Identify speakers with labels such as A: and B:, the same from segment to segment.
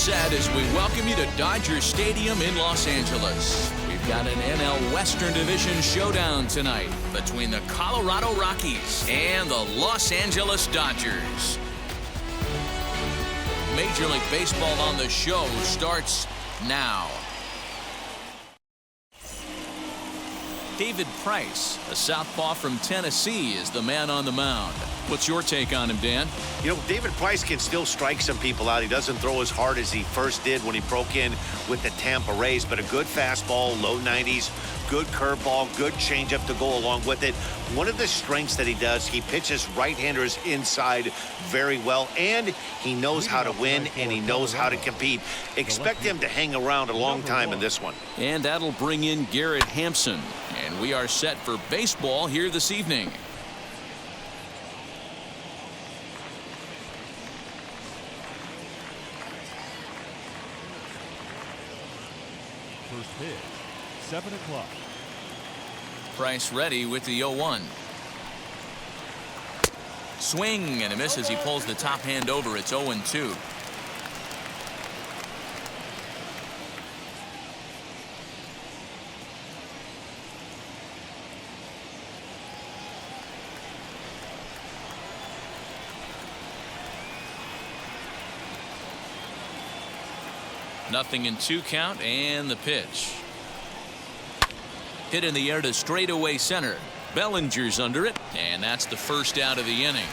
A: set as we welcome you to Dodger Stadium in Los Angeles. We've got an NL Western Division showdown tonight between the Colorado Rockies and the Los Angeles Dodgers. Major League Baseball on the show starts now. David Price, a southpaw from Tennessee, is the man on the mound. What's your take on him, Dan?
B: You know, David Price can still strike some people out. He doesn't throw as hard as he first did when he broke in with the Tampa Rays, but a good fastball, low 90s, good curveball, good changeup to go along with it. One of the strengths that he does, he pitches right-handers inside very well, and he knows how to win, and he knows how to compete. Expect him to hang around a long time in this one.
A: And that'll bring in Garrett Hampson, and we are set for baseball here this evening.
C: First pitch, 7 o'clock.
A: Price ready with the 0-1. Swing and a miss as he pulls the top hand over. It's 0-2. Nothing in 2 count, and the pitch. Hit in the air to straightaway center. Bellinger's under it, and that's the first out of the inning.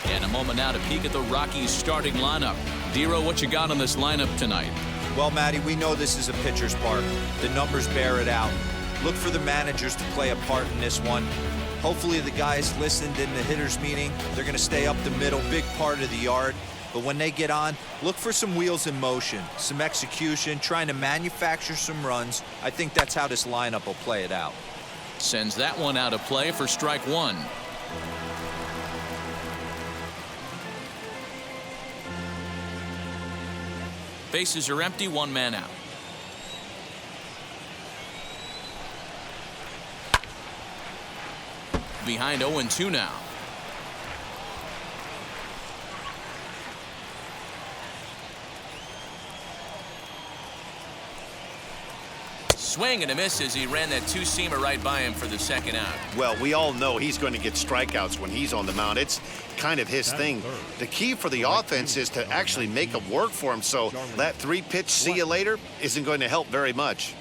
A: And a moment now to peek at the Rockies starting lineup. Dero, what you got on this lineup tonight?
D: Well, Matty, we know this is a pitcher's park. The numbers bear it out. Look for the managers to play a part in this one. Hopefully the guys listened in the hitters meeting. They're going to stay up the middle, big part of the yard. But when they get on, look for some wheels in motion, some execution, trying to manufacture some runs. I think that's how this lineup will play it out.
A: Sends that one out of play for strike 1. Bases are empty, 1 man out. Behind 0-2 now. Swing and a miss as he ran that two-seamer right by him for the second out.
B: Well, we all know he's going to get strikeouts when he's on the mound. It's kind of his thing. The key for the offense is to actually make them work for him, so that 3-pitch see you later isn't going to help very much.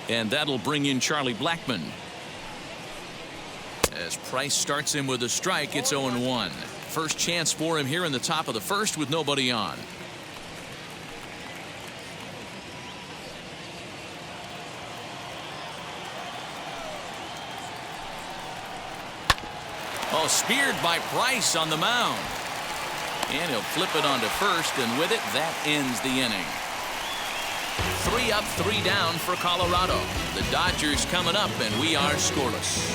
A: And that'll bring in Charlie Blackmon. As Price starts him with a strike, it's 0-1. First chance for him here in the top of the first with nobody on. Oh, speared by Price on the mound. And he'll flip it onto first, and with it, that ends the inning. 3 up, 3 down for Colorado. The Dodgers coming up, and we are scoreless.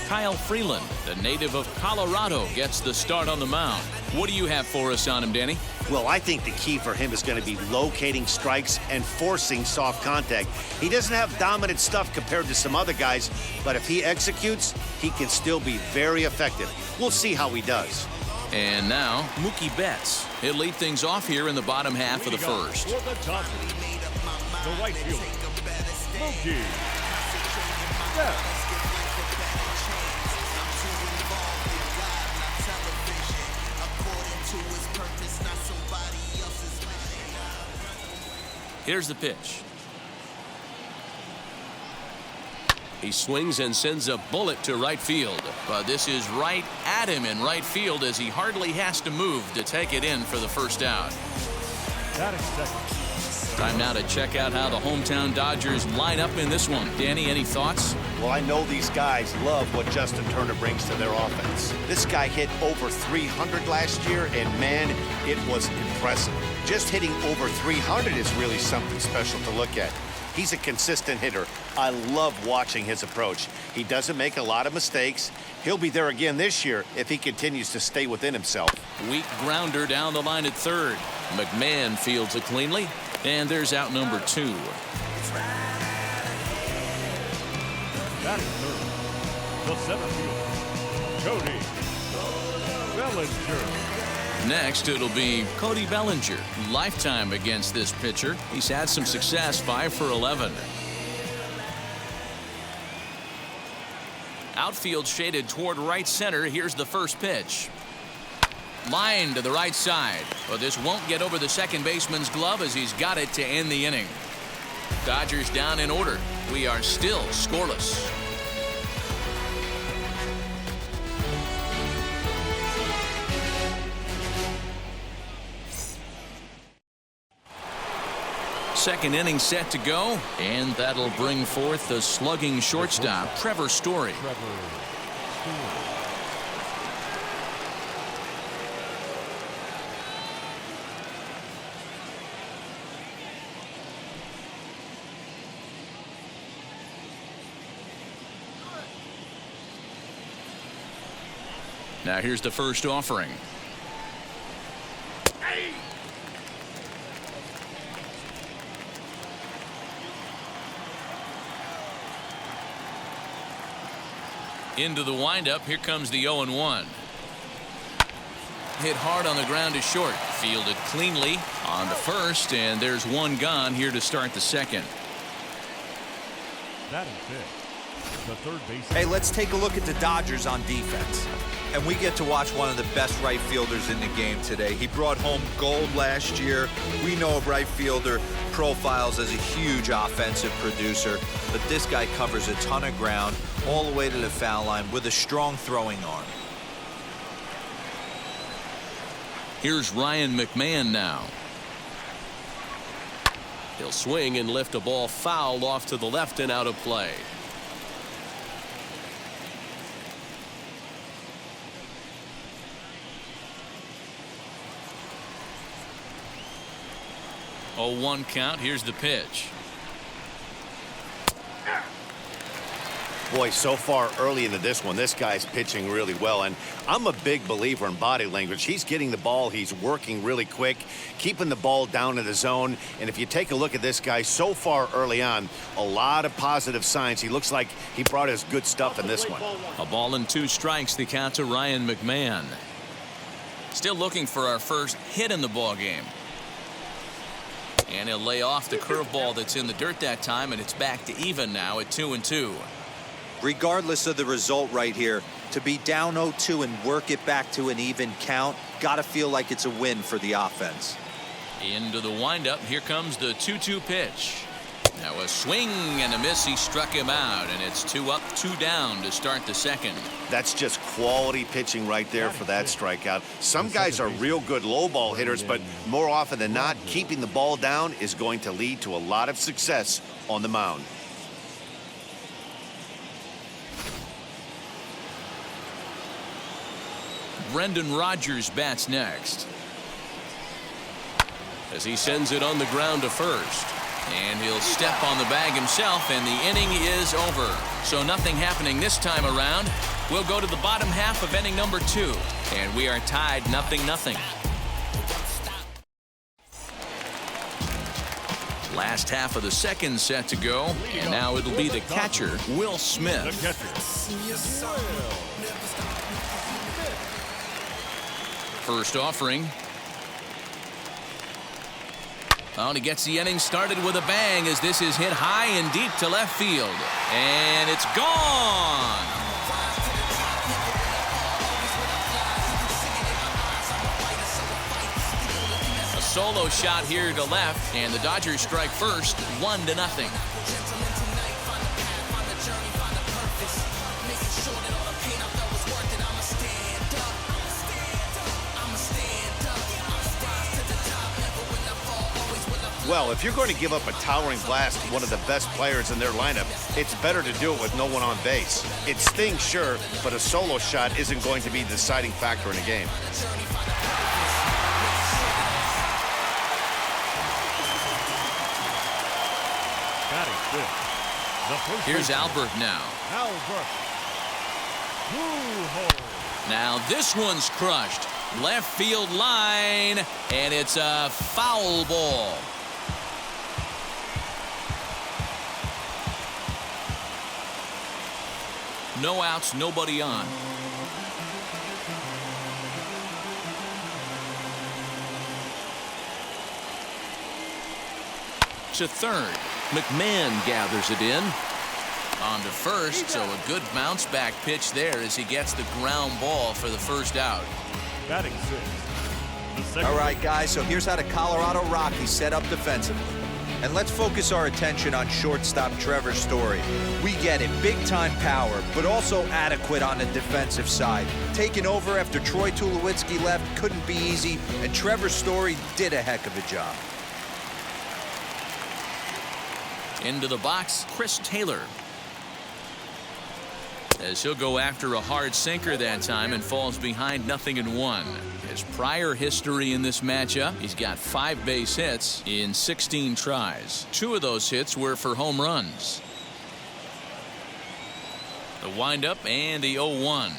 A: Kyle Freeland, the native of Colorado, gets the start on the mound. What do you have for us on him, Danny?
B: Well, I think the key for him is going to be locating strikes and forcing soft contact. He doesn't have dominant stuff compared to some other guys, but if he executes, he can still be very effective. We'll see how he does.
A: And now, Mookie Betts. He'll lead things off here in the bottom half of the first.
C: For the Dodgers, the right fielder, Mookie Betts.
A: Here's the pitch. He swings and sends a bullet to right field. But this is right at him in right field as he hardly has to move to take it in for the first out. Time now to check out how the hometown Dodgers line up in this one. Danny, any thoughts?
B: Well, I know these guys love what Justin Turner brings to their offense. This guy hit over 300 last year, and man, it was impressive. Just hitting over 300 is really something special to look at. He's a consistent hitter. I love watching his approach. He doesn't make a lot of mistakes. He'll be there again this year if he continues to stay within himself.
A: Weak grounder down the line at third. McMahon fields it cleanly, and there's out number 2.
C: Batting third, the center fielder, Cody Bellinger.
A: Next, it'll be Cody Bellinger. Lifetime against this pitcher. He's had some success, 5 for 11. Outfield shaded toward right center. Here's the first pitch. Line to the right side. But this won't get over the second baseman's glove as he's got it to end the inning. Dodgers down in order. We are still scoreless. Second inning set to go, and that'll bring forth the slugging shortstop, Trevor Story. Now here's the first offering. Into the windup. Here comes the 0-1. Hit hard on the ground to short. Fielded cleanly on to first, and there's one gone here to start the second.
C: That is it. The third base.
D: Hey, let's take a look at the Dodgers on defense. And we get to watch one of the best right fielders in the game today. He brought home gold last year. We know a right fielder profiles as a huge offensive producer, but this guy covers a ton of ground all the way to the foul line with a strong throwing arm.
A: Here's Ryan McMahon now. He'll swing and lift a ball foul off to the left and out of play. Oh, 1 count. Here's the pitch.
B: Boy, so far early into this one, this guy's pitching really well, and I'm a big believer in body language. He's getting the ball, he's working really quick, keeping the ball down in the zone, and if you take a look at this guy so far early on, a lot of positive signs. He looks like he brought his good stuff in this one.
A: A ball and 2 strikes, the count to Ryan McMahon. Still looking for our first hit in the ball game. And he'll lay off the curveball that's in the dirt that time, and it's back to even now at 2-2.
D: Regardless of the result right here, to be down 0-2 and work it back to an even count, gotta feel like it's a win for the offense.
A: Into the windup. Here comes the 2-2 pitch. Now a swing and a miss. He struck him out, and it's 2 up, 2 down to start the second.
B: That's just quality pitching right there for that strikeout. Some guys are real good low ball hitters, but more often than not, keeping the ball down is going to lead to a lot of success on the mound.
A: Brendan Rodgers bats next as he sends it on the ground to first. And he'll step on the bag himself, and the inning is over. So nothing happening this time around. We'll go to the bottom half of inning number 2, and we are tied 0-0. Last half of the second set to go, and now it'll be the catcher, Will Smith.
C: The catcher.
A: First offering. Oh, and he gets the inning started with a bang as this is hit high and deep to left field. And it's gone. A solo shot here to left, and the Dodgers strike first, 1-0.
B: Well, if you're going to give up a towering blast to one of the best players in their lineup, it's better to do it with no one on base. It stings, sure, but a solo shot isn't going to be the deciding factor in a game.
C: Batting 5th. The first
A: Here's
C: baseman,
A: Albert now.
C: Albert Pujols.
A: Now this one's crushed. Left field line, and it's a foul ball. No outs, nobody on. To third. McMahon gathers it in. On to first, so a good bounce back pitch there as he gets the ground ball for the first out.
C: Batting 6th. The second
D: All right, guys, so here's how the Colorado Rockies set up defensively. And let's focus our attention on shortstop Trevor Story. We get it, big-time power, but also adequate on the defensive side. Taking over after Troy Tulowitzki left couldn't be easy, and Trevor Story did a heck of a job.
A: Into the box, Chris Taylor. As he'll go after a hard sinker that time and falls behind 0-1. His prior history in this matchup, he's got 5 base hits in 16 tries. 2 of those hits were for home runs. The windup and the 0-1.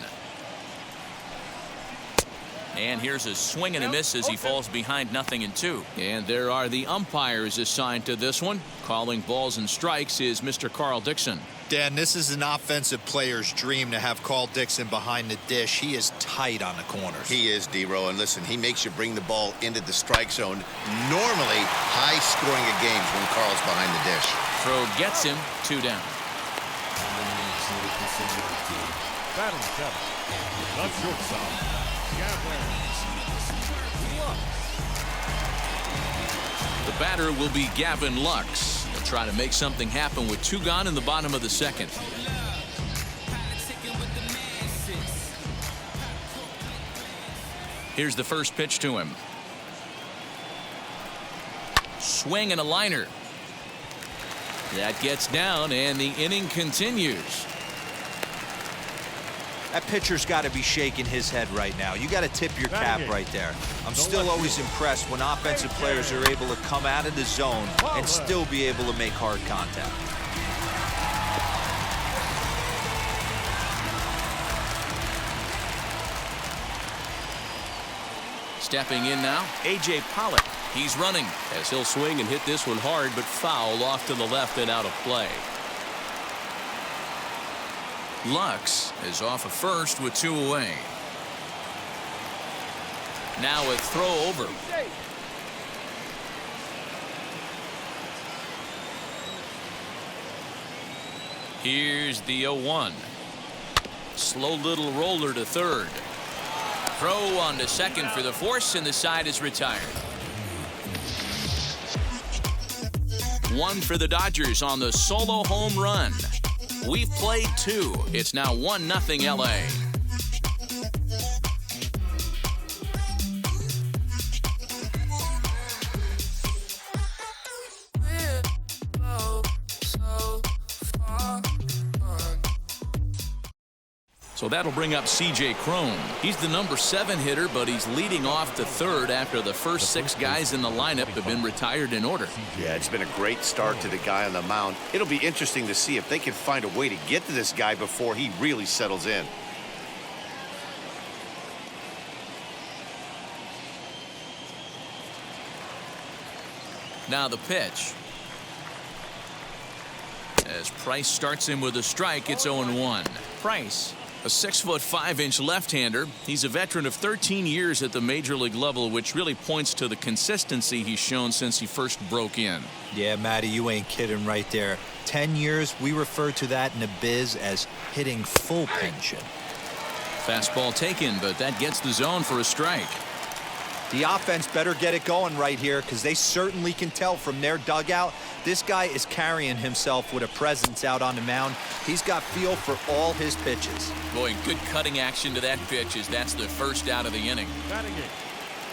A: And here's a swing and a miss as he falls behind 0-2. And there are the umpires assigned to this one. Calling balls and strikes is Mr. Carl Dixon.
D: Dan, this is an offensive player's dream to have Carl Dixon behind the dish. He is tight on the corners.
E: He is, D-Row, and listen, he makes you bring the ball into the strike zone. Normally, high scoring of games when Carl's behind the dish.
A: Throw gets him, 2 down.
C: batting 7th. The shortstop, Gavin Lux.
A: The batter will be Gavin Lux. He'll try to make something happen with 2 gone in the bottom of the 2nd. Here's the first pitch to him. Swing and a liner. That gets down, and the inning continues.
D: That pitcher's got to be shaking his head right now. You got to tip your cap right there. I'm still always impressed when offensive players are able to come out of the zone and still be able to make hard contact.
A: Stepping in now, A.J. Pollock. He's running as he'll swing and hit this one hard, but foul off to the left and out of play. Lux is off of first with 2 away. Now a throw over. Here's the 0-1. Slow little roller to third. Throw on to second for the force, and the side is retired. 1 for the Dodgers on the solo home run. We've played 2. It's now 1-0 LA. So that'll bring up C.J. Cron. He's the number 7 hitter, but he's leading off to third after the first 6 guys in the lineup have been retired in order.
B: Yeah, it's been a great start to the guy on the mound. It'll be interesting to see if they can find a way to get to this guy before he really settles in.
A: Now the pitch. As Price starts him with a strike, it's 0-1. Price, a 6'5" left-hander. He's a veteran of 13 years at the major league level, which really points to the consistency he's shown since he first broke in.
D: Yeah, Matty, you ain't kidding right there. 10 years, we refer to that in the biz as hitting full pension.
A: Fastball taken, but that gets the zone for a strike.
D: The offense better get it going right here, because they certainly can tell from their dugout this guy is carrying himself with a presence out on the mound. He's got feel for all his pitches.
A: Boy, good cutting action to that pitch as that's the first out of the inning.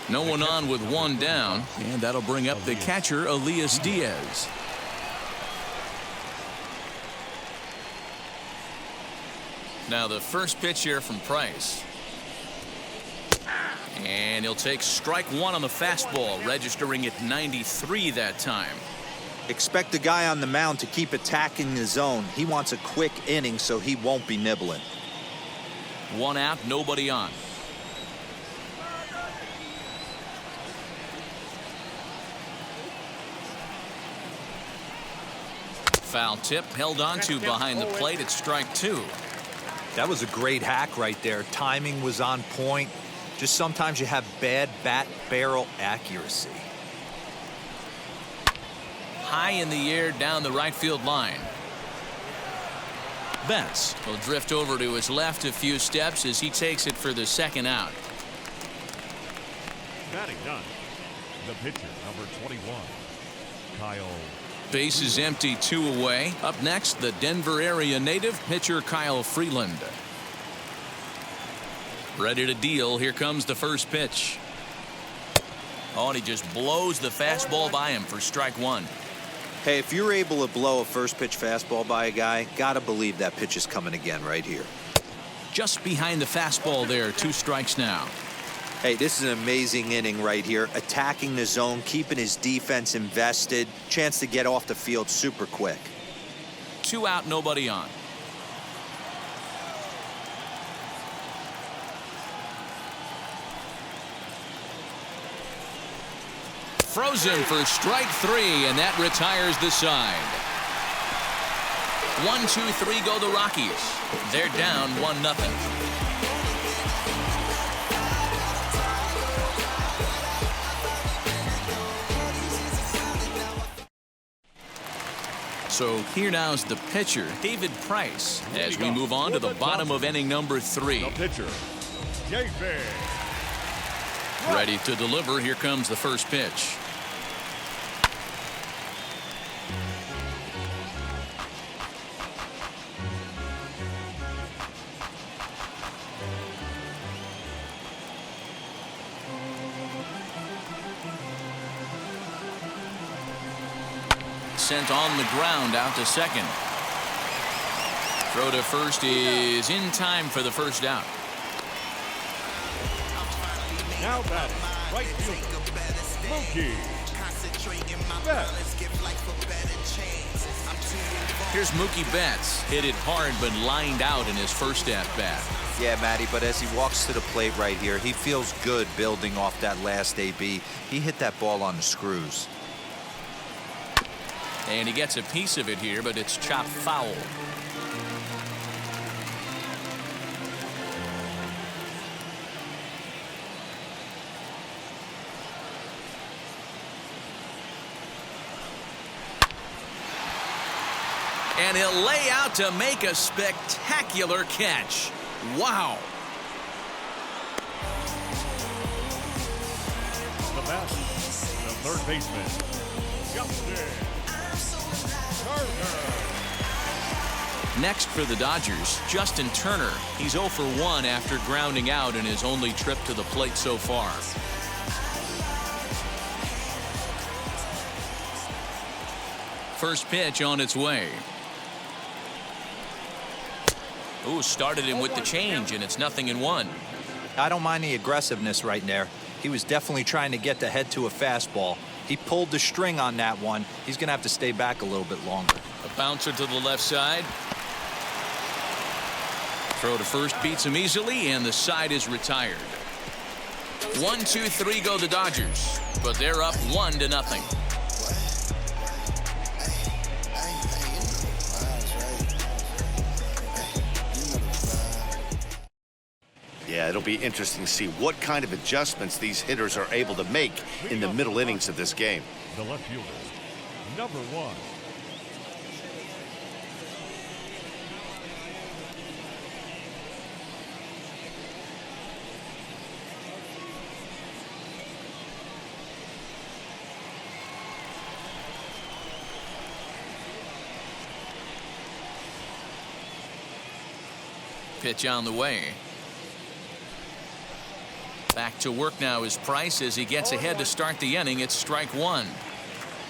A: No one on with 1 down, and that'll bring up the catcher, Elias Diaz. Now the first pitch here from Price. And he'll take strike 1 on the fastball, registering at 93 that time.
D: Expect the guy on the mound to keep attacking the zone. He wants a quick inning so he won't be nibbling.
A: 1 out, nobody on. Foul tip held on to behind the plate at strike 2.
D: That was a great hack right there. Timing was on point. Just sometimes you have bad bat barrel accuracy.
A: High in the air down the right field line. Betts will drift over to his left a few steps as he takes it for the 2nd out.
C: Batting done. The pitcher, number 21, Kyle.
A: Base is empty, 2 away. Up next, the Denver area native pitcher Kyle Freeland. Ready to deal. Here comes the first pitch. Oh, and he just blows the fastball by him for strike 1.
D: Hey, if you're able to blow a first pitch fastball by a guy, gotta believe that pitch is coming again right here.
A: Just behind the fastball there, 2 strikes now.
D: Hey, this is an amazing inning right here. Attacking the zone, keeping his defense invested. Chance to get off the field super quick.
A: 2 out, nobody on. Frozen for strike 3, and that retires the side. 1, 2, 3 go the Rockies. They're down 1-0. So here now's the pitcher, David Price, as we move on to the bottom of inning number 3.
C: The pitcher, David.
A: Ready to deliver. Here comes the first pitch. Sent on the ground out to second. Throw to first is in time for the first out.
C: Now batting, right fielder, Mookie Betts.
A: Here's Mookie Betts. Hit it hard but lined out in his first at-bat.
D: Yeah, Matty, but as he walks to the plate right here, he feels good building off that last AB. He hit that ball on the screws.
A: And he gets a piece of it here, but it's chopped foul. And he'll lay out to make a spectacular catch. Wow.
C: The bat, the third baseman, Justin Turner.
A: Next for the Dodgers, Justin Turner. He's 0 for 1 after grounding out in his only trip to the plate so far. First pitch on its way. Ooh, started him with the change, and it's 0-1.
D: I don't mind the aggressiveness right there. He was definitely trying to get the head to a fastball. He pulled the string on that one. He's going to have to stay back a little bit longer.
A: A bouncer to the left side. Throw to first beats him easily, and the side is retired. 1, 2, 3 go the Dodgers, but they're up 1-0.
B: Yeah, it'll be interesting to see what kind of adjustments these hitters are able to make in the middle innings of this game.
C: The left fielder, number 1.
A: Pitch on the way. Back to work now is Price as he gets ahead to start the inning. It's strike 1.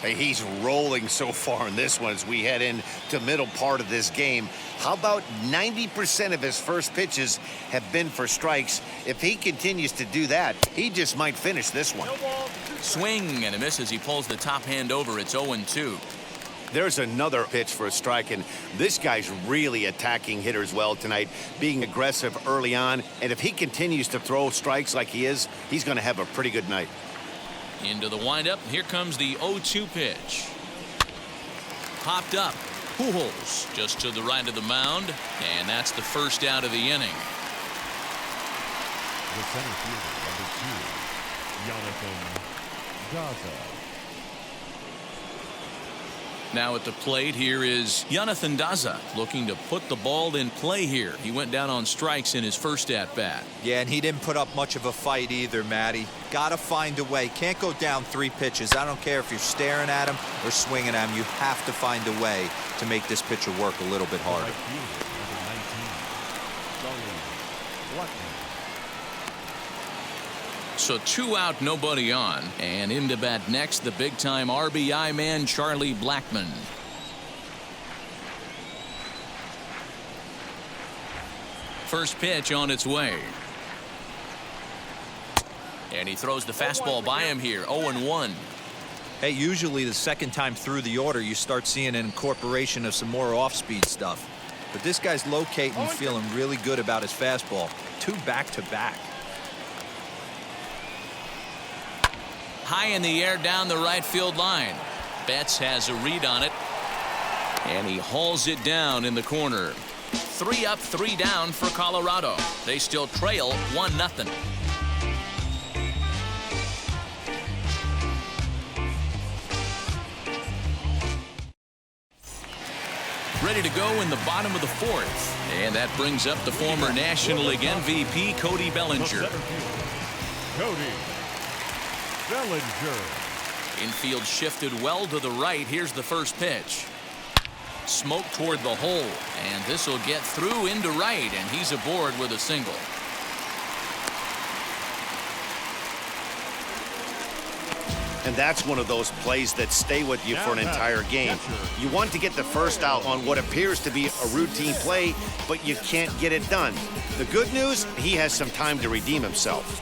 B: Hey, he's rolling so far in this one as we head into middle part of this game. How about 90% of his first pitches have been for strikes? If he continues to do that, he just might finish this one.
A: Swing and a miss as he pulls the top hand over. It's 0-2.
B: There's another pitch for a strike, and this guy's really attacking hitters well tonight, being aggressive early on. And if he continues to throw strikes like he is, he's going to have a pretty good night.
A: Into the windup. Here comes the 0-2 pitch. Popped up. Pujols just to the right of the mound, and that's the first out of the inning.
C: The center fielder, number 2, Jonathan Daza.
A: Now at the plate here is Jonathan Daza, looking to put the ball in play here. He went down on strikes in his first at-bat.
D: Yeah, and he didn't put up much of a fight either, Matty. Gotta find a way. Can't go down 3 pitches. I don't care if you're staring at him or swinging at him. You have to find a way to make this pitcher work a little bit harder.
C: Right fielder, number 19,
A: So 2 out, nobody on. And in to bat next, the big-time RBI man, Charlie Blackmon. First pitch on its way. And he throws the fastball by him here, 0-1.
D: Hey, usually the second time through the order, you start seeing an incorporation of some more off-speed stuff. But this guy's locating, feeling really good about his fastball. 2 back-to-back.
A: High in the air down the right field line. Betts has a read on it. And he hauls it down in the corner. 3 up, 3 down for Colorado. They still trail 1-0. Ready to go in the bottom of the 4th. And that brings up the former National League MVP, Cody Bellinger.
C: Cody Bellinger.
A: Infield shifted well to the right. Here's the first pitch. Smoke toward the hole. And this will get through into right. And he's aboard with a single.
B: And that's one of those plays that stay with you for an entire game. You want to get the first out on what appears to be a routine play, but you can't get it done. The good news, he has some time to redeem himself.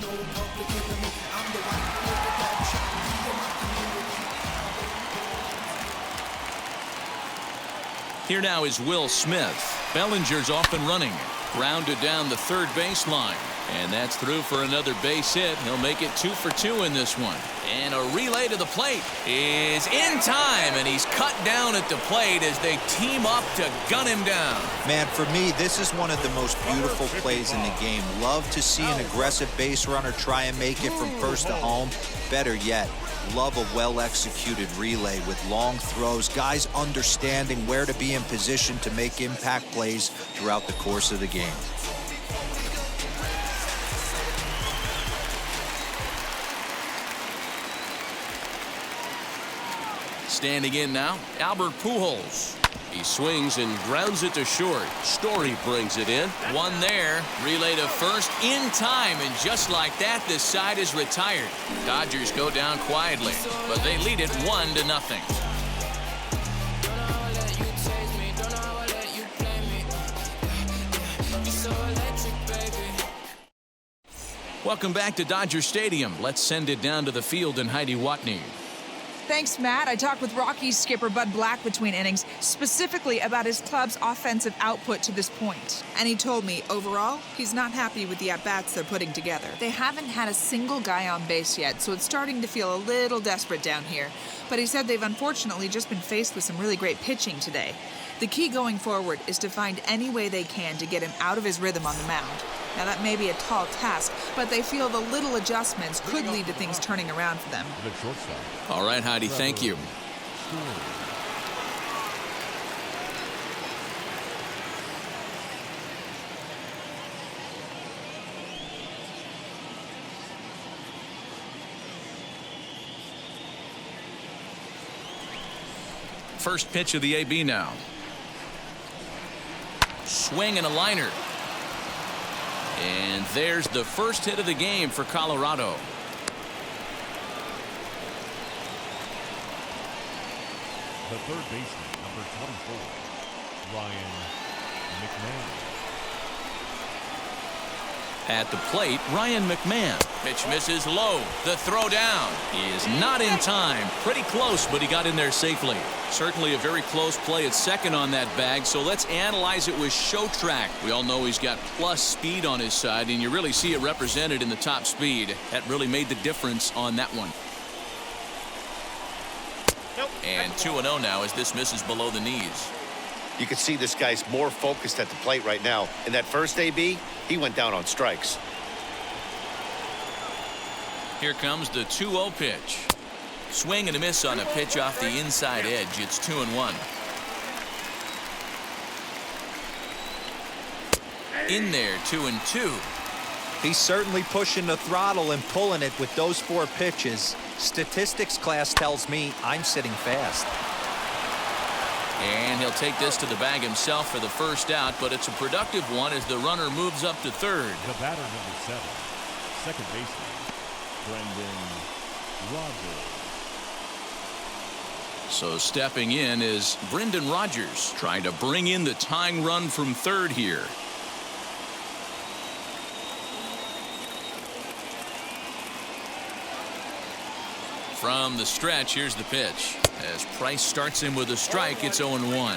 A: Here now is Will Smith. Bellinger's off and running. Grounded down the third baseline. And that's through for another base hit. He'll make it 2 for 2 in this one. And a relay to the plate is in time. And he's cut down at the plate as they team up to gun him down.
D: Man, for me, this is one of the most beautiful plays in the game. Love to see an aggressive base runner try and make it from first to home. Better yet, love a well-executed relay with long throws, guys understanding where to be in position to make impact plays throughout the course of the game.
A: Standing in now, Albert Pujols. He swings and grounds it to short. Story brings it in. One there. Relay to first in time. And just like that, this side is retired. Dodgers go down quietly, but they lead it 1-0. Welcome back to Dodger Stadium. Let's send it down to the field and Heidi Watney.
F: Thanks, Matt. I talked with Rockies skipper Bud Black between innings, specifically about his club's offensive output to this point. And he told me, overall, he's not happy with the at-bats they're putting together. They haven't had a single guy on base yet, so it's starting to feel a little desperate down here. But he said they've unfortunately just been faced with some really great pitching today. The key going forward is to find any way they can to get him out of his rhythm on the mound. Now, that may be a tall task, but they feel the little adjustments could lead to things turning around for them.
A: All right, Heidi, thank you. First pitch of the AB now. Swing and a liner. And there's the first hit of the game for Colorado.
C: The third baseman, number 24, Ryan McMahon.
A: At the plate, Ryan McMahon. Pitch misses low. The throw down is not in time. Pretty close, but he got in there safely. Certainly a very close play at second on that bag, so let's analyze it with show track. We all know he's got plus speed on his side, and you really see it represented in the top speed. That really made the difference on that one. And 2-0 now as this misses below the knees.
B: You can see this guy's more focused at the plate right now. In that first AB, he went down on strikes.
A: Here comes the 2-0 pitch. Swing and a miss on a pitch off the inside edge. It's 2-1. In there, 2-2.
D: He's certainly pushing the throttle and pulling it with those 4 pitches. Statistics class tells me I'm sitting fast.
A: And he'll take this to the bag himself for the first out, but it's a productive one as the runner moves up to third.
C: The batter, number 7, second baseman, Brendan Rodgers.
A: So stepping in is Brendan Rodgers, trying to bring in the tying run from third here. From the stretch, here's the pitch. As Price starts him with a strike, it's 0-1.
D: Well,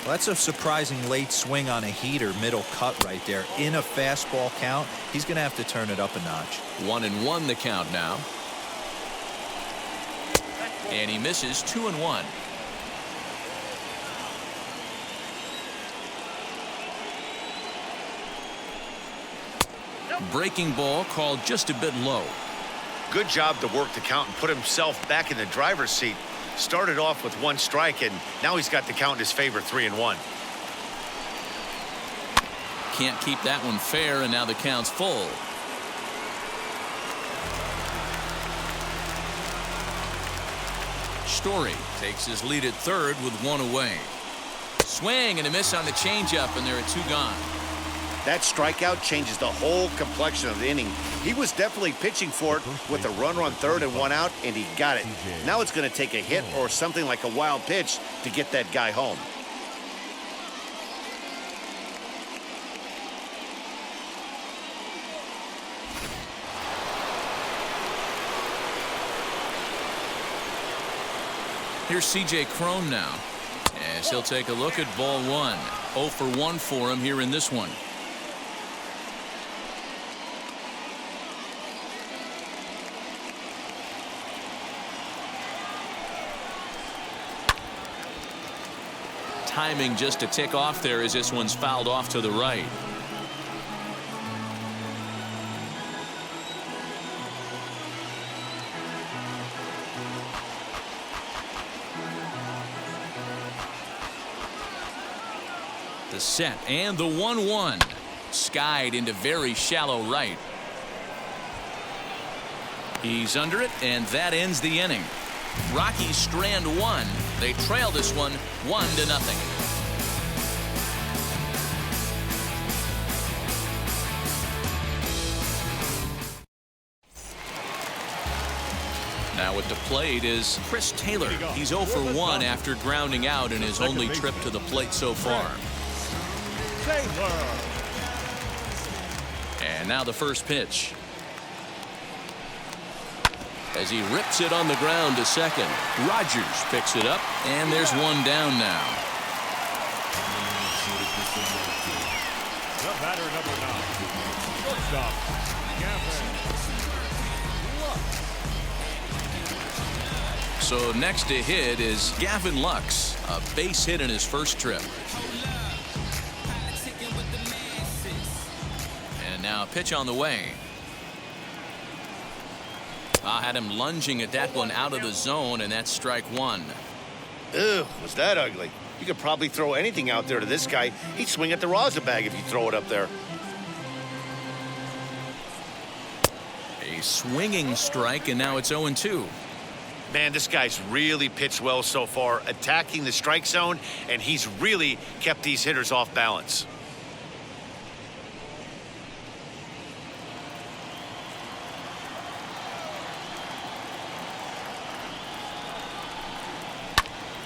D: that's a surprising late swing on a heater, middle cut right there. In a fastball count, he's going to have to turn it up a notch.
A: 1-1 the count now. And he misses 2-1. Breaking ball called just a bit low.
B: Good job to work the count and put himself back in the driver's seat. Started off with 1 strike, and now he's got the count in his favor, 3-1.
A: Can't keep that one fair, and now the count's full. Story takes his lead at third with 1 away. Swing and a miss on the changeup, and there are 2 gone.
B: That strikeout changes the whole complexion of the inning. He was definitely pitching for it with a runner on third and 1 out, and he got it. Now it's going to take a hit or something like a wild pitch to get that guy home.
A: Here's C.J. Cron now, as he'll take a look at ball 1. 0 for 1 for him here in this one. Timing just to tick off there as this one's fouled off to the right. The set and the 1-1. Skied into very shallow right. He's under it, and that ends the inning. Rockies strand 1. They trail this one 1-0. Now at the plate is Chris Taylor. He's 0 for 1 after grounding out in his only trip to the plate so far. And now the first pitch. As he rips it on the ground to second. Rodgers picks it up, and there's 1 down now.
C: The batter, number 9, shortstop, Gavin Lux.
A: So next to hit is Gavin Lux, a base hit in his first trip. And now a pitch on the way. I had him lunging at that one out of the zone, and that's strike 1.
B: Ew, was that ugly? You could probably throw anything out there to this guy. He'd swing at the rosin bag if you throw it up there.
A: A swinging strike, and now it's 0-2.
B: Man, this guy's really pitched well so far, attacking the strike zone, and he's really kept these hitters off balance.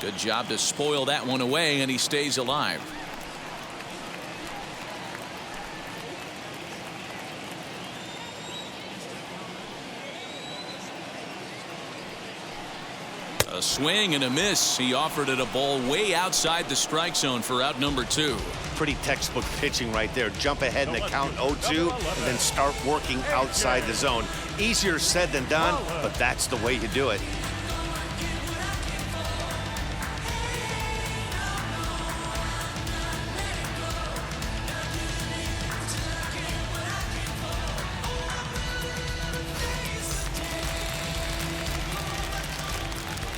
A: Good job to spoil that one away, and he stays alive. A swing and a miss. He offered it a ball way outside the strike zone for out number 2.
B: Pretty textbook pitching right there. Jump ahead in the count 0-2 and then start working outside the zone. Easier said than done, but that's the way you do it.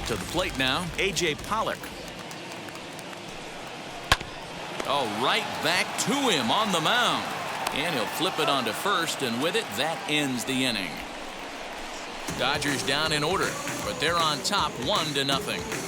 A: To the plate now, A.J. Pollock. Oh, right back to him on the mound. And he'll flip it onto first, and with it, that ends the inning. Dodgers down in order, but they're on top 1-0.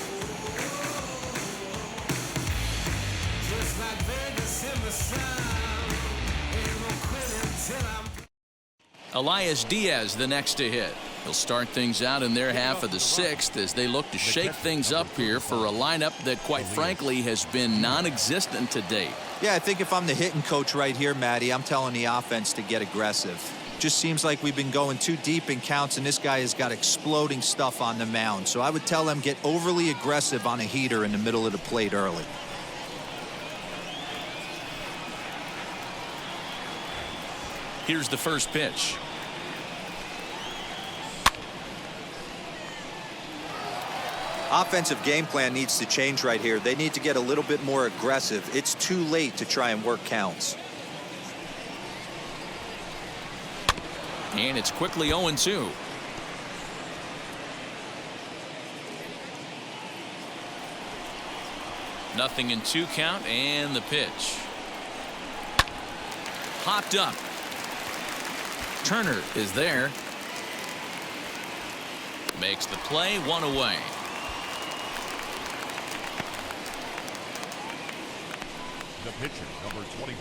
A: Elias Diaz the next to hit. He'll start things out in their half of the 6th as they look to shake things up here for a lineup that, quite frankly, has been non-existent to date.
D: Yeah, I think if I'm the hitting coach right here, Matty, I'm telling the offense to get aggressive. Just seems like we've been going too deep in counts, and this guy has got exploding stuff on the mound. So I would tell them get overly aggressive on a heater in the middle of the plate early.
A: Here's the first pitch.
D: Offensive game plan needs to change right here. They need to get a little bit more aggressive. It's too late to try and work counts.
A: And it's quickly 0-2. Nothing in 2 count, and the pitch. Popped up. Turner is there. Makes the play, 1 away.
C: The pitcher, number 21,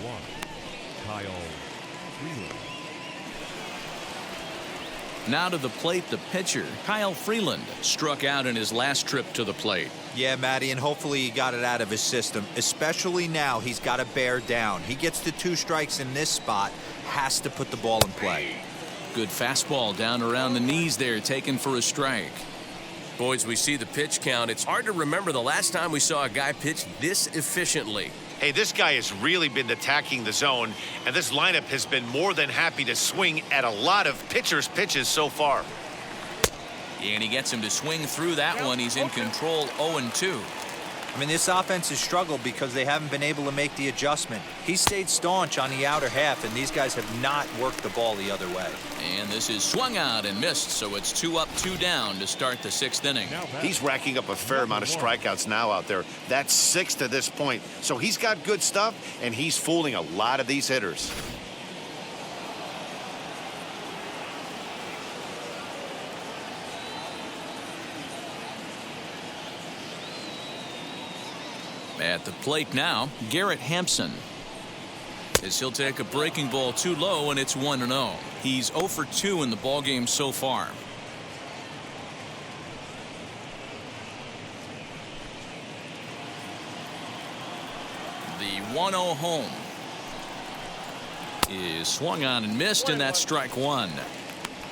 C: Kyle Freeland.
A: Now to the plate, the pitcher, Kyle Freeland, struck out in his last trip to the plate.
D: Yeah, Matty, and hopefully he got it out of his system. Especially now, he's got to bear down. He gets the 2 strikes in this spot, has to put the ball in play.
A: Good fastball down around the knees there, taken for a strike.
G: Boys, we see the pitch count. It's hard to remember the last time we saw a guy pitch this efficiently.
B: Hey, this guy has really been attacking the zone, and this lineup has been more than happy to swing at a lot of pitchers' pitches so far.
A: And he gets him to swing through that one. He's in control, 0-2.
D: I mean, this offense has struggled because they haven't been able to make the adjustment. He stayed staunch on the outer half, and these guys have not worked the ball the other way.
A: And this is swung out and missed, so it's 2 up, 2 down to start the 6th inning.
B: He's racking up a fair amount of strikeouts now out there. That's 6 to this point. So he's got good stuff, and he's fooling a lot of these hitters.
A: At the plate now, Garrett Hampson. As he'll take a breaking ball too low, and it's 1-0. He's 0 for 2 in the ballgame so far. The 1-0 home is swung on and missed, and that's strike 1.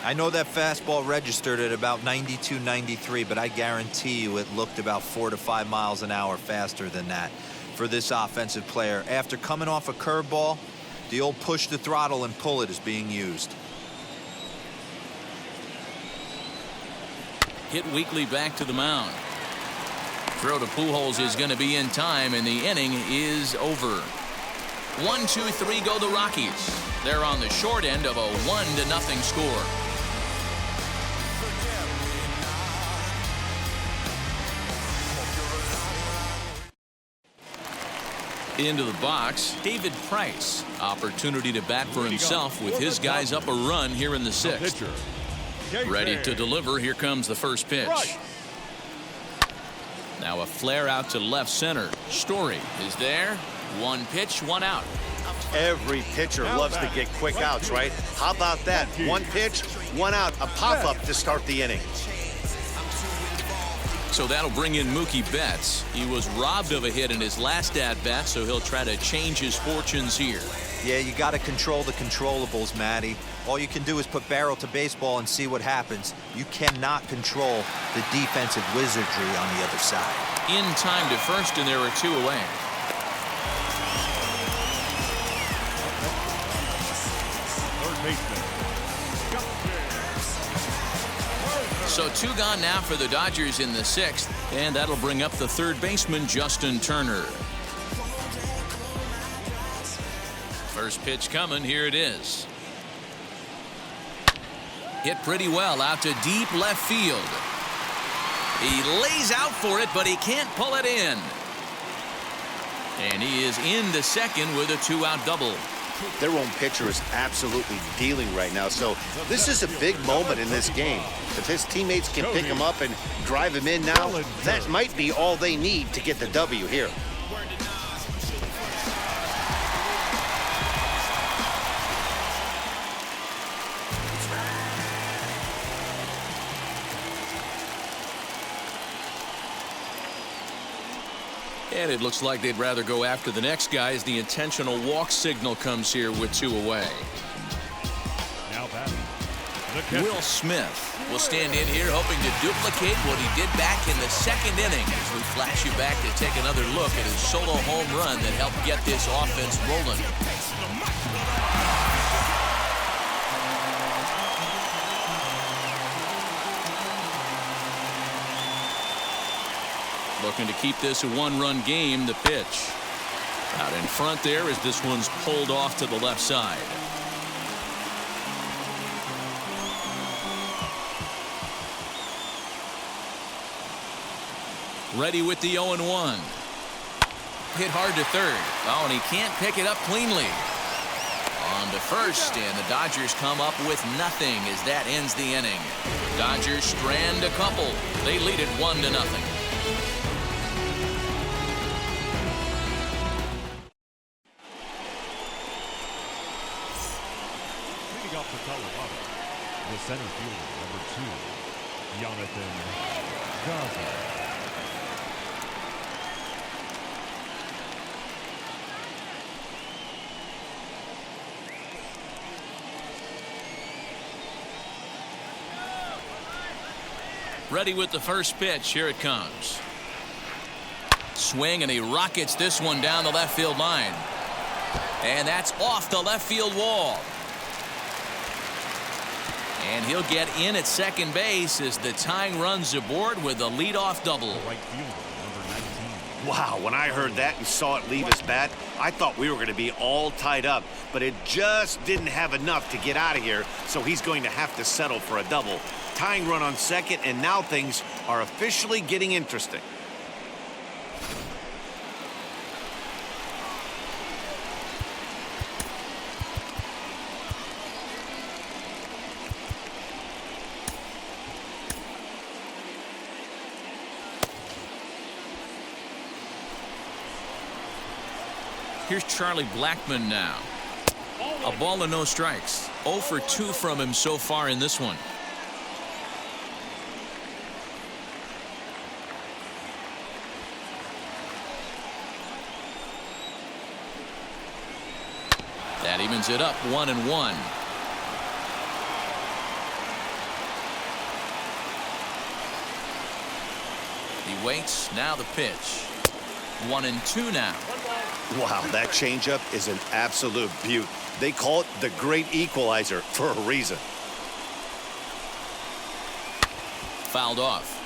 D: I know that fastball registered at about 92, 93, but I guarantee you it looked about 4 to 5 miles an hour faster than that for this offensive player. After coming off a curveball, the old push the throttle and pull it is being used.
A: Hit weakly back to the mound. Throw to Pujols is going to be in time, and the inning is over. 1-2-3 go the Rockies. They're on the short end of a 1-0 score. Into the box, David Price. Opportunity to bat for himself with his guys up a run here in the 6th. Ready to deliver. Here comes the first pitch. Now a flare out to left center. Story is there. 1 pitch, 1 out.
B: Every pitcher loves to get quick outs, right? How about that? 1 pitch, 1 out, a pop-up to start the inning.
A: So that'll bring in Mookie Betts. He was robbed of a hit in his last at-bat, so he'll try to change his fortunes here.
D: Yeah, you got to control the controllables, Matty. All you can do is put barrel to baseball and see what happens. You cannot control the defensive wizardry on the other side.
A: In time to first, and there are 2 away.
C: Third baseman.
A: So 2 gone now for the Dodgers in the 6th, and that'll bring up the third baseman, Justin Turner. First pitch coming. Here it is. Hit pretty well out to deep left field. He lays out for it, but he can't pull it in. And he is into second with a 2-out double.
B: Their own pitcher is absolutely dealing right now, so this is a big moment in this game. If his teammates can pick him up and drive him in now, that might be all they need to get the W here.
A: And it looks like they'd rather go after the next guy as the intentional walk signal comes here with 2 away.
C: Now batting. The catcher.
A: Will Smith will stand in here hoping to duplicate what he did back in the 2nd inning as we flash you back to take another look at his solo home run that helped get this offense rolling. Looking to keep this a 1-run game. The pitch out in front there as this one's pulled off to the left side. Ready with the 0-1. Hit hard to third. Oh, and he can't pick it up cleanly. On to first, and the Dodgers come up with nothing as that ends the inning. Dodgers strand a couple. They lead it 1-0.
C: Up for Colorado, the center fielder, number 2, Jonathan Gaza.
A: Ready with the first pitch. Here it comes. Swing, and he rockets this one down the left field line. And that's off the left field wall. And he'll get in at second base as the tying run's aboard with a leadoff double.
C: Right fielder, number 19.
B: Wow, when I heard that and saw it leave his bat, I thought we were going to be all tied up, but it just didn't have enough to get out of here, so he's going to have to settle for a double. Tying run on second, and now things are officially getting interesting.
A: Here's Charlie Blackmon now. A ball and no strikes. 0 for 2 from him so far in this one. That evens it up 1-1. He waits. Now the pitch. 1-2 now.
B: Wow, that changeup is an absolute beaut. They call it the great equalizer for a reason.
A: Fouled off.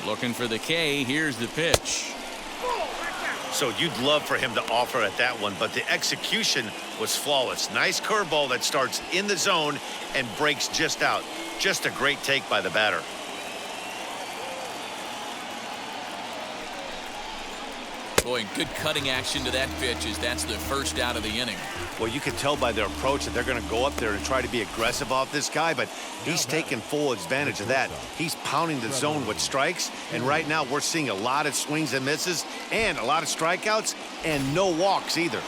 A: Looking for the K. Here's the pitch.
B: So you'd love for him to offer at that one, but the execution was flawless. Nice curveball that starts in the zone and breaks just out. Just a great take by the batter.
A: Boy, good cutting action to that pitch as that's the first out of the inning.
B: Well, you can tell by their approach that they're going to go up there and try to be aggressive off this guy, but he's taking full advantage of that. He's pounding the zone with strikes, and right now we're seeing a lot of swings and misses and a lot of strikeouts and no walks either.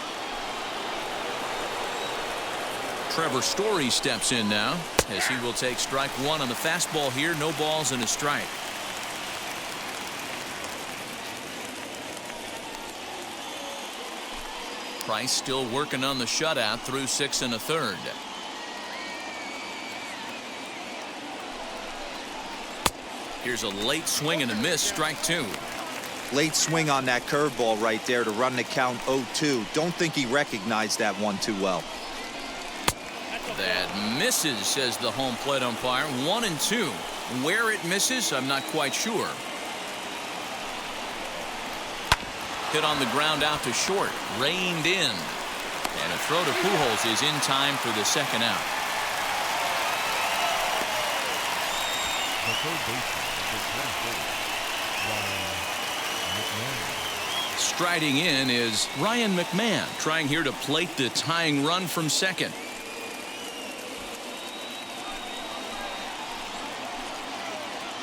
A: Trevor Story steps in now as he will take strike one on the fastball here. No balls and a strike. Price still working on the shutout through 6 1/3. Here's a late swing and a miss, strike 2.
D: Late swing on that curveball right there to run the count 0-2. Don't think he recognized that one too well.
A: That misses, says the home plate umpire. 1-2. Where it misses, I'm not quite sure. Hit on the ground out to short, reined in, and a throw to Pujols is in time for the second out.
C: The third baseman is 24, Ryan McMahon.
A: Striding in is Ryan McMahon, trying here to plate the tying run from second.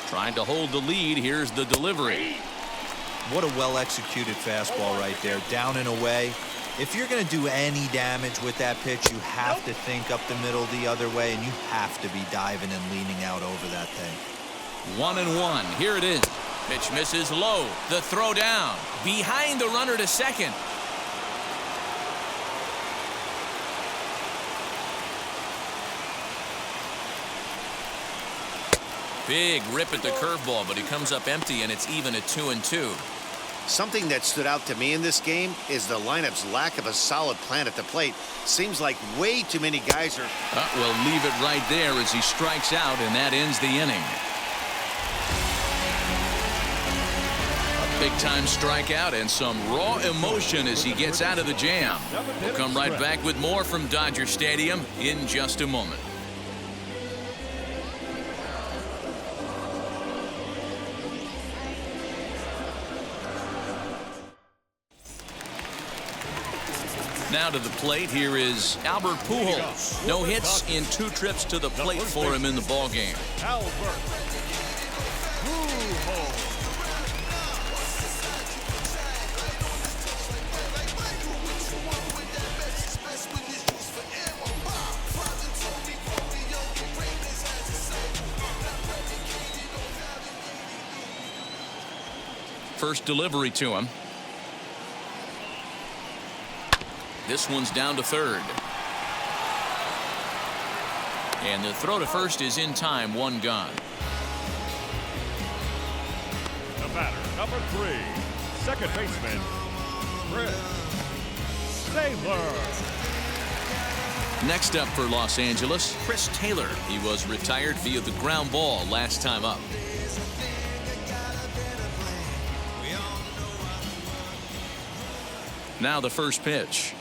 A: Trying to hold the lead. Here's the delivery.
D: What a well-executed fastball right there, down and away. If you're going to do any damage with that pitch, you have to think up the middle the other way, and you have to be diving and leaning out over that thing.
A: 1-1. Here it is. Pitch misses low. The throw down. Behind the runner to second. Big rip at the curveball, but he comes up empty, and it's even at 2-2.
B: Something that stood out to me in this game is the lineup's lack of a solid plan at the plate. Seems like way too many guys are...
A: We'll leave it right there as he strikes out, and that ends the inning. A big-time strikeout and some raw emotion as he gets out of the jam. We'll come right back with more from Dodger Stadium in just a moment. Now to the plate, here is Albert Pujols. No hits in 2 trips to the plate for him in the ballgame.
C: Albert Pujols.
A: First delivery to him. This one's down to third. And the throw to first is in time, 1 gone.
C: The batter, number 3, second baseman, Chris Taylor.
A: Next up for Los Angeles, Chris Taylor. He was retired via the ground ball last time up. Now the first pitch.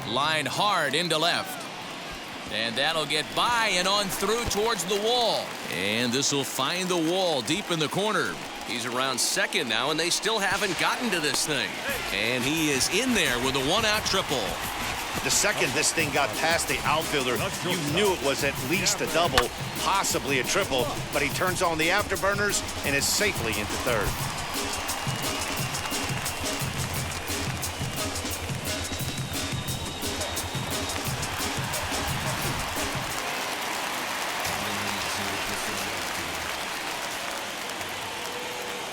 A: Line hard into left. And that'll get by and on through towards the wall. And this will find the wall deep in the corner. He's around second now, and they still haven't gotten to this thing. And he is in there with a 1-out triple.
B: The second this thing got past the outfielder, you knew it was at least a double, possibly a triple, but he turns on the afterburners and is safely into third.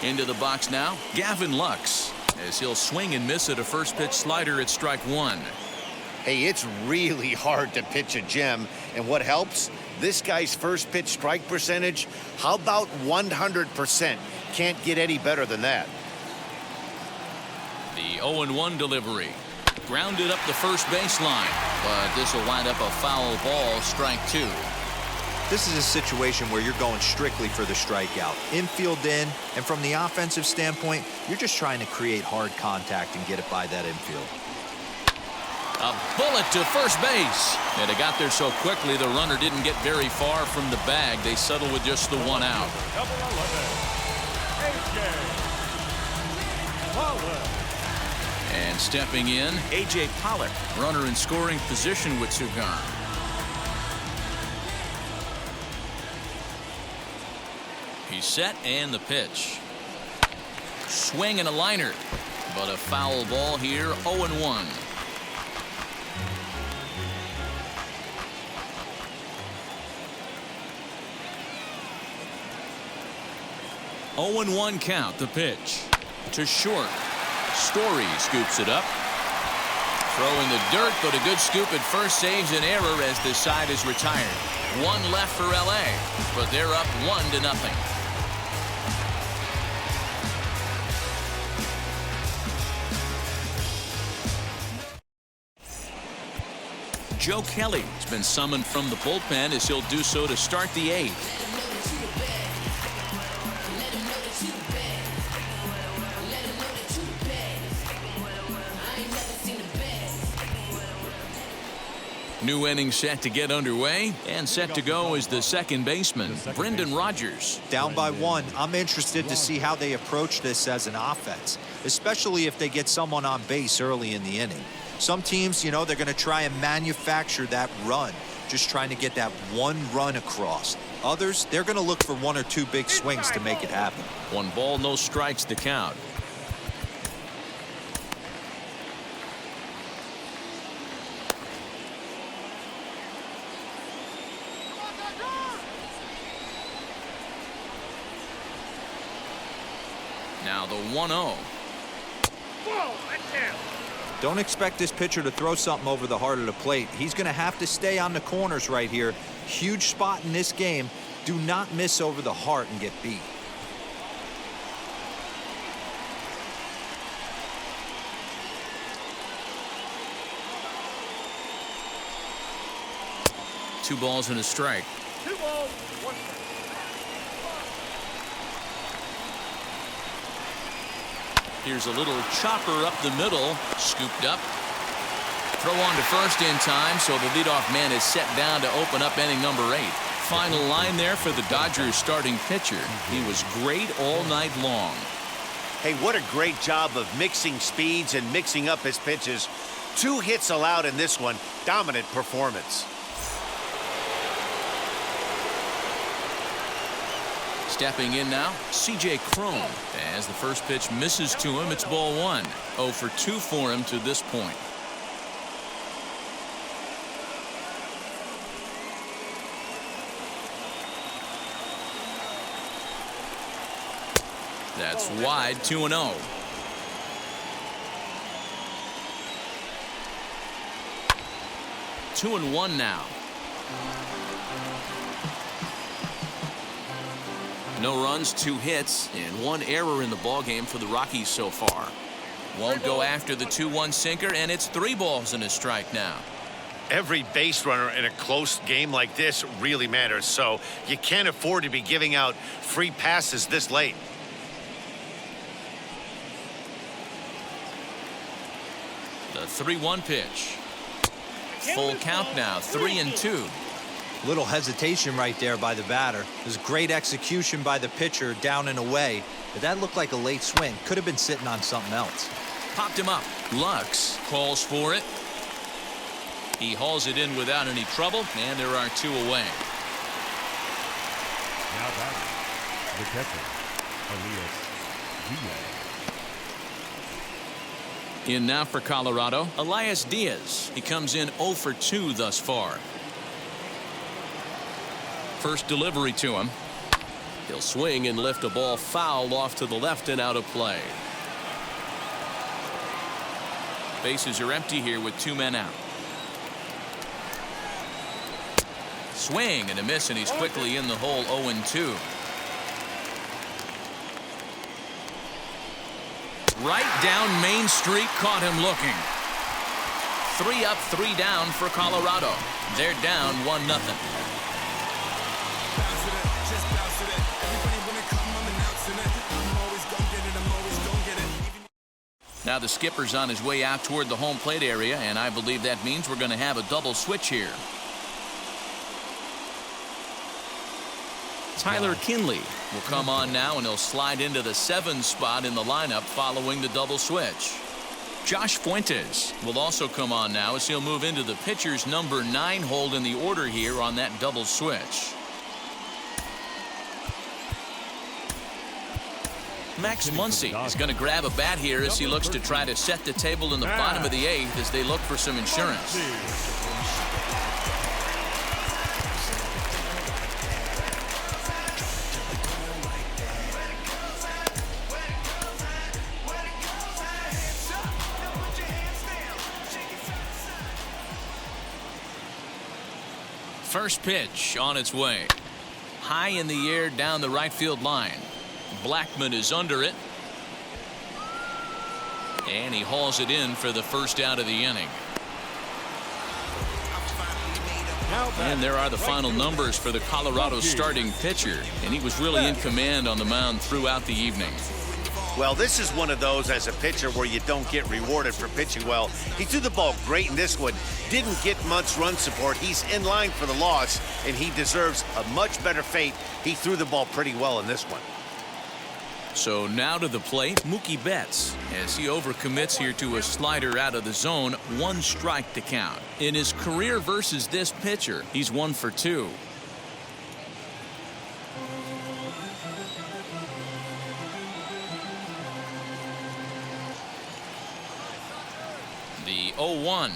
A: Into the box now, Gavin Lux, as he'll swing and miss at a first pitch slider at strike 1.
B: Hey, it's really hard to pitch a gem, and what helps? This guy's first pitch strike percentage, how about 100%? Can't get any better than that.
A: The 0-1 delivery. Grounded up the first baseline, but this will wind up a foul ball, strike 2.
C: 2 2.
D: This is a situation where you're going strictly for the strikeout. Infield in, and from the offensive standpoint, you're just trying to create hard contact and get it by that infield.
A: A bullet to first base. And it got there so quickly the runner didn't get very far from the bag. They settle with just the one out.
C: Number 11, A.J. Pollard.
A: And stepping in, A.J. Pollard. Runner in scoring position with two gone. He's set and the pitch. Swing and a liner. But a foul ball here, 0-1. 0-1 count. The pitch to short. Story scoops it up. Throw in the dirt, but a good scoop at first saves an error as the side is retired. One left for LA, but they're up 1-0. Joe Kelly has been summoned from the bullpen as he'll do so to start the 8th. New inning set to get underway, and set to go is the second baseman, Brendan Rodgers.
D: Down by 1, I'm interested to see how they approach this as an offense, especially if they get someone on base early in the inning. Some teams, you know, they're going to try and manufacture that run, just trying to get that one run across. Others, they're going to look for 1 or 2 big swings to make it happen.
A: 1 ball, no strikes to count. Now the 1-0.
D: Don't expect this pitcher to throw something over the heart of the plate. He's going to have to stay on the corners right here. Huge spot in this game. Do not miss over the heart and get beat.
A: Two balls and a strike.
C: 2 balls, 1 strike.
A: Here's a little chopper up the middle, scooped up. Throw on to first in time, so the leadoff man is set down to open up inning number 8. Final line there for the Dodgers starting pitcher. He was great all night long.
B: Hey, what a great job of mixing speeds and mixing up his pitches. 2 hits allowed in this one. Dominant performance.
A: Stepping in now, C.J. Cron. As the first pitch misses to him, it's ball 1. 0 for 2 for him to this point. That's wide, 2-0. Two and 1 now. No runs, 2 hits, and 1 error in the ballgame for the Rockies so far. Won't go after the 2-1 sinker, and it's 3 balls and a strike now.
B: Every base runner in a close game like this really matters, so you can't afford to be giving out free passes this late.
A: The 3-1 pitch. Full count now, 3-2.
D: Little hesitation right there by the batter. There's great execution by the pitcher down and away, but that looked like a late swing. Could have been sitting on something else.
A: Popped him up. Lux calls for it. He hauls it in without any trouble, and there are 2 away.
C: Now batting, the catcher, Elias Diaz.
A: In now for Colorado, Elias Diaz. He comes in 0 for 2 thus far. First delivery to him. He'll swing and lift a ball foul off to the left and out of play. Bases are empty here with 2 men out. Swing and a miss, and he's quickly in the hole, 0-2. Right down Main Street, caught him looking. 3 up, 3 down for Colorado. They're down 1-0. Now the skipper's on his way out toward the home plate area, and I believe that means we're going to have a double switch here. Tyler Kinley will come on now, and he'll slide into the 7 spot in the lineup following the double switch. Josh Fuentes will also come on now as he'll move into the pitcher's number 9 hold in the order here on that double switch. Max Muncy is going to grab a bat here as he looks to try to set the table in the bottom of the 8th as they look for some insurance. First pitch on its way. High in the air down the right field line. Blackman is under it. And he hauls it in for the first out of the inning. And there are the final numbers for the Colorado starting pitcher. And he was really in command on the mound throughout the evening.
B: Well, this is one of those as a pitcher where you don't get rewarded for pitching well. He threw the ball great in this one. Didn't get much run support. He's in line for the loss, and he deserves a much better fate. He threw the ball pretty well in this one.
A: So now to the plate, Mookie Betts, as he overcommits here to a slider out of the zone. 1 strike to count. In his career versus this pitcher, he's 1 for 2. The 0-1.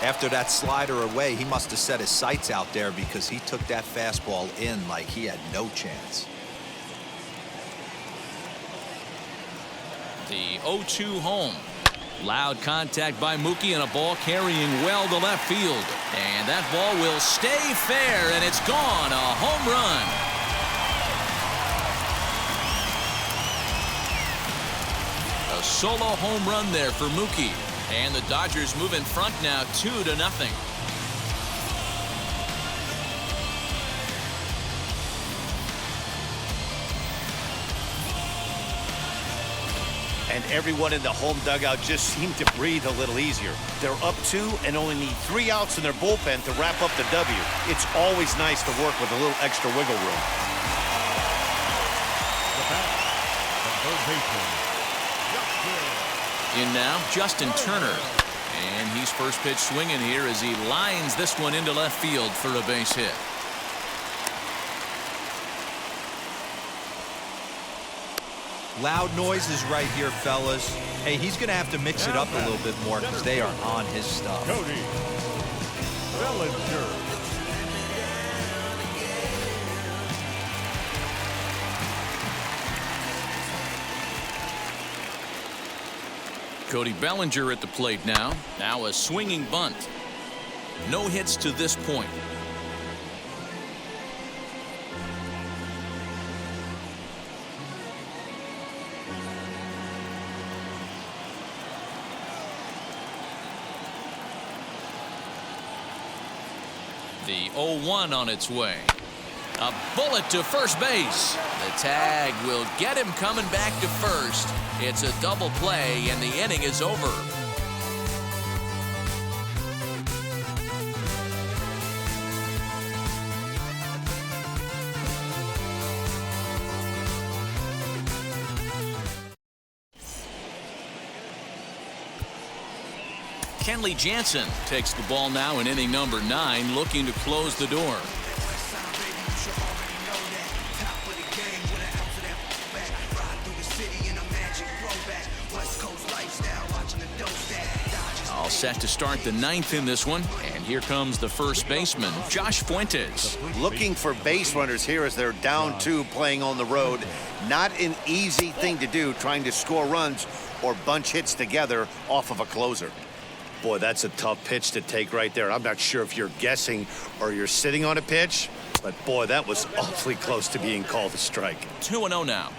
D: After that slider away, he must have set his sights out there because he took that fastball in like he had no chance.
A: The 0-2 home. Loud contact by Mookie and a ball carrying well to left field. And that ball will stay fair, and it's gone. A home run. A solo home run there for Mookie. And the Dodgers move in front now 2-0.
B: And everyone in the home dugout just seemed to breathe a little easier. They're up 2 and only need 3 outs in their bullpen to wrap up the W. It's always nice to work with a little extra wiggle room.
C: The bat, the third baseman.
A: In now, Justin Turner. And he's first pitch swinging here as he lines this one into left field for a base hit.
D: Loud noises right here, fellas. Hey, he's going to have to mix it up a little bit more because they are on his stuff.
C: Cody Bellinger.
A: Cody Bellinger at the plate now. Now a swinging bunt. No hits to this point. The 0-1 on its way. A bullet to first base. The tag will get him coming back to first. It's a double play, and the inning is over. Kenley Jansen takes the ball now in inning number 9, looking to close the door. All set to start the 9th in this one, and here comes the first baseman, Josh Fuentes.
B: Looking for base runners here as they're down 2 playing on the road. Not an easy thing to do, trying to score runs or bunch hits together off of a closer. Boy, that's a tough pitch to take right there. I'm not sure if you're guessing or you're sitting on a pitch, but boy, that was awfully close to being called a strike.
A: 2-0 now.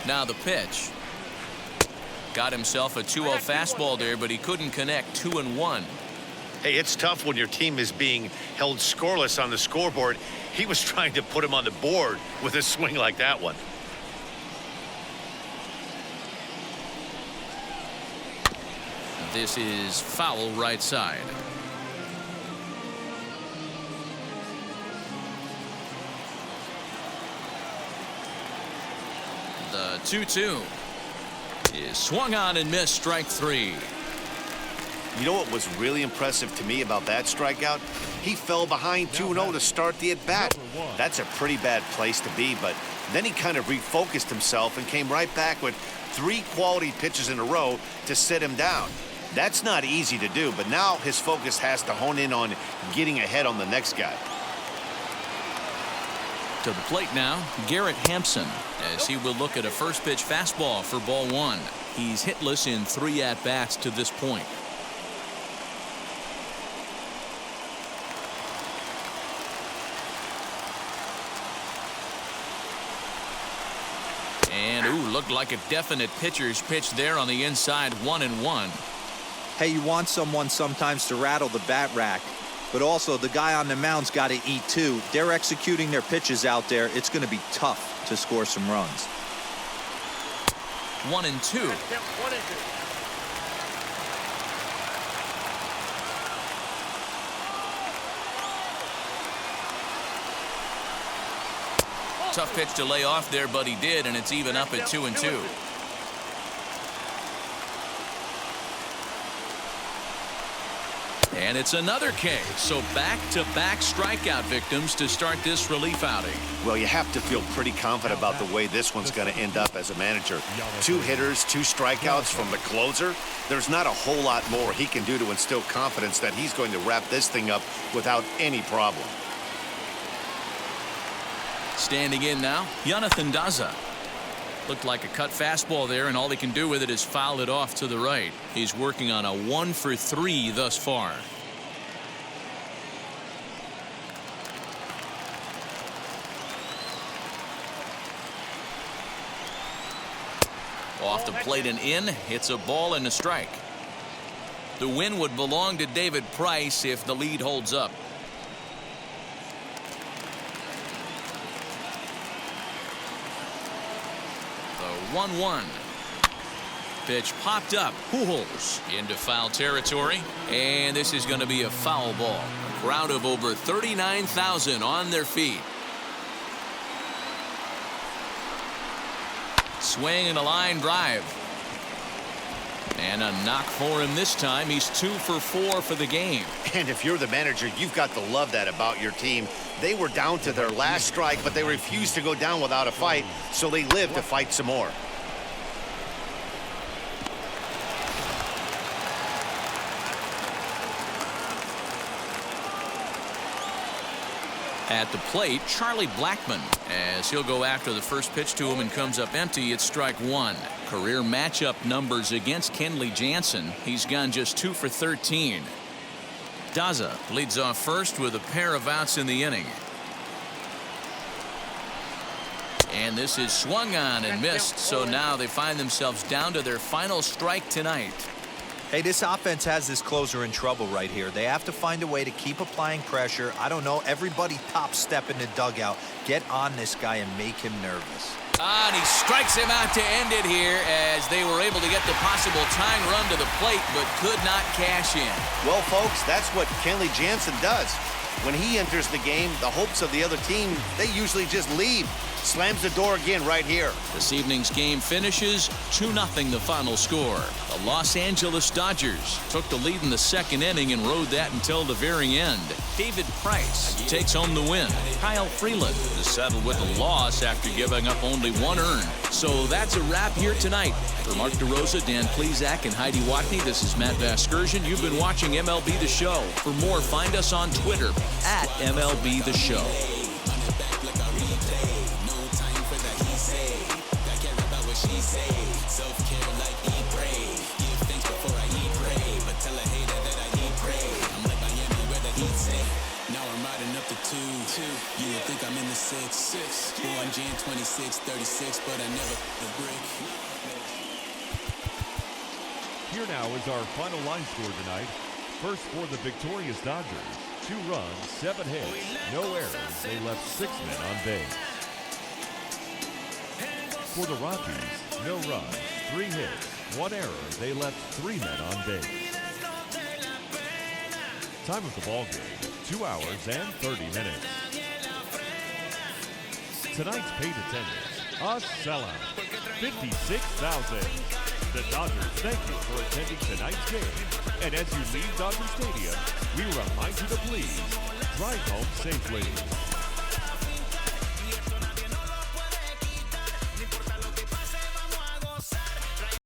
A: Now the pitch. Got himself a 2-0 fastball there, but he couldn't connect. 2-1.
B: Hey, it's tough when your team is being held scoreless on the scoreboard. He was trying to put him on the board with a swing like that one.
A: This is foul right side. The 2-2 is swung on and missed. Strike 3.
B: You know what was really impressive to me about that strikeout? He fell behind 2-0 to start the at-bat. That's a pretty bad place to be, but then he kind of refocused himself and came right back with 3 quality pitches in a row to sit him down. That's not easy to do, but now his focus has to hone in on getting ahead on the next guy.
A: To the plate now, Garrett Hampson, as he will look at a first pitch fastball for ball 1. He's hitless in 3 at-bats to this point. And, ooh, looked like a definite pitcher's pitch there on the inside. 1-1.
D: Hey, you want someone sometimes to rattle the bat rack, but also the guy on the mound's got to eat too. They're executing their pitches out there. It's going to be tough to score some runs.
A: 1-2. Tough pitch to lay off there, but he did, and it's even up at 2-2. And it's another K. So back-to-back strikeout victims to start this relief outing.
B: Well, you have to feel pretty confident about the way this one's going to end up as a manager. 2 hitters, 2 strikeouts from the closer. There's not a whole lot more he can do to instill confidence that he's going to wrap this thing up without any problem.
A: Standing in now, Jonathan Daza. Looked like a cut fastball there, and all he can do with it is foul it off to the right. He's working on a 1-for-3 thus far. Off the plate and in. It's a ball and a strike. The win would belong to David Price if the lead holds up. The 1-1. Pitch popped up. Pujols into foul territory. And this is going to be a foul ball. A crowd of over 39,000 on their feet. Swing and a line drive. And a knock for him this time. He's 2-for-4 for the game.
B: And if you're the manager, you've got to love that about your team. They were down to their last strike, but they refused to go down without a fight, so they lived to fight some more.
A: At the plate, Charlie Blackmon, as he'll go after the first pitch to him and comes up empty. It's strike 1. Career matchup numbers against Kenley Jansen. He's gone just 2 for 13. Daza leads off first with a pair of outs in the inning. And this is swung on and missed, so now they find themselves down to their final strike tonight.
D: Hey, this offense has this closer in trouble right here. They have to find a way to keep applying pressure. I don't know, everybody top step in the dugout. Get on this guy and make him nervous.
A: And he strikes him out to end it here as they were able to get the possible tying run to the plate but could not cash in.
B: Well, folks, that's what Kenley Jansen does. When he enters the game, the hopes of the other team, they usually just leave. Slams the door again right here.
A: This evening's game finishes 2-0 the final score. The Los Angeles Dodgers took the lead in the second inning and rode that until the very end. David Price takes home the win. Kyle Freeland is settled with a loss after giving up only 1 earned. So that's a wrap here tonight. For Mark DeRosa, Dan Plezak, and Heidi Watney, this is Matt Vasgersian. You've been watching MLB The Show. For more, find us on Twitter at MLB The Show.
H: Self-care like eat, pray. Give thanks before I eat, pray. But tell a hater that I eat, pray. I'm like Miami where the heat's at. Now I'm riding up the 2. You would think I'm in the 6. Born Jan 26, 36, but I never a brick.
C: Here now is our final line score tonight. First for the victorious Dodgers, 2 runs, 7 hits, no errors. They left 6 men on base. For the Rockies, no runs, 3 hits, 1 error. They left 3 men on base. Time of the ball game, 2 hours and 30 minutes. Tonight's paid attendance, a sellout, 56,000. The Dodgers thank you for attending tonight's game. And as you leave Dodger Stadium, we remind you to please drive home safely.